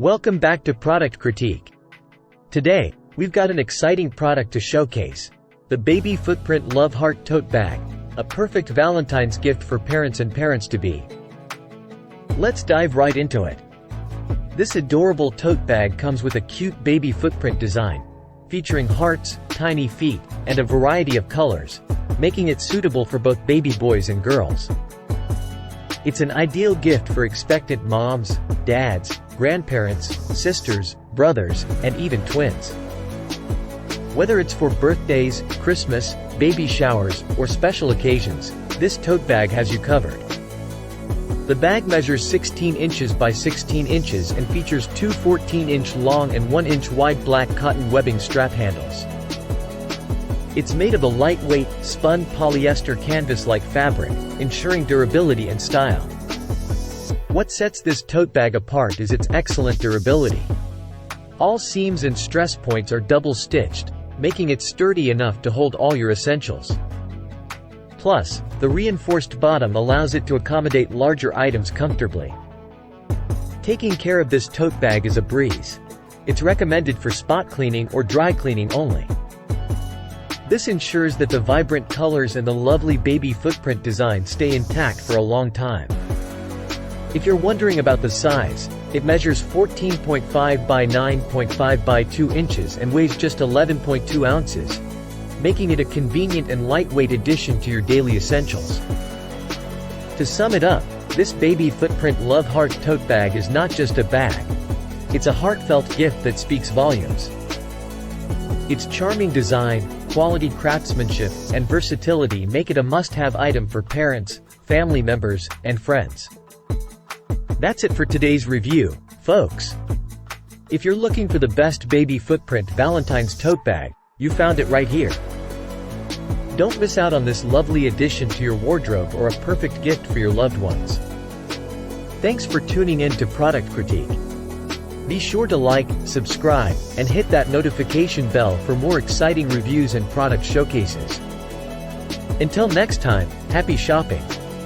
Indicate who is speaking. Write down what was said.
Speaker 1: Welcome back to Product Critique. Today, we've got an exciting product to showcase. The Baby Footprint Love Heart Tote Bag. A perfect Valentine's gift for parents and parents-to-be. Let's dive right into it. This adorable tote bag comes with a cute baby footprint design, featuring hearts, tiny feet, and a variety of colors, making it suitable for both baby boys and girls. It's an ideal gift for expectant moms, dads, grandparents, sisters, brothers, and even twins. Whether it's for birthdays, Christmas, baby showers, or special occasions, this tote bag has you covered. The bag measures 16 inches by 16 inches and features two 14-inch long and 1-inch wide black cotton webbing strap handles. It's made of a lightweight, spun polyester canvas-like fabric, ensuring durability and style. What sets this tote bag apart is its excellent durability. All seams and stress points are double-stitched, making it sturdy enough to hold all your essentials. Plus, the reinforced bottom allows it to accommodate larger items comfortably. Taking care of this tote bag is a breeze. It's recommended for spot cleaning or dry cleaning only. This ensures that the vibrant colors and the lovely baby footprint design stay intact for a long time. If you're wondering about the size, it measures 14.5 by 9.5 by 2 inches and weighs just 11.2 ounces, making it a convenient and lightweight addition to your daily essentials. To sum it up, this Baby Footprint Love Heart Tote Bag is not just a bag. It's a heartfelt gift that speaks volumes. Its charming design, quality craftsmanship, and versatility make it a must-have item for parents, family members, and friends. That's it for today's review, folks. If you're looking for the best Baby Footprint Valentine's tote bag, you found it right here. Don't miss out on this lovely addition to your wardrobe or a perfect gift for your loved ones. Thanks for tuning in to Product Critique. Be sure to like, subscribe, and hit that notification bell for more exciting reviews and product showcases. Until next time, happy shopping!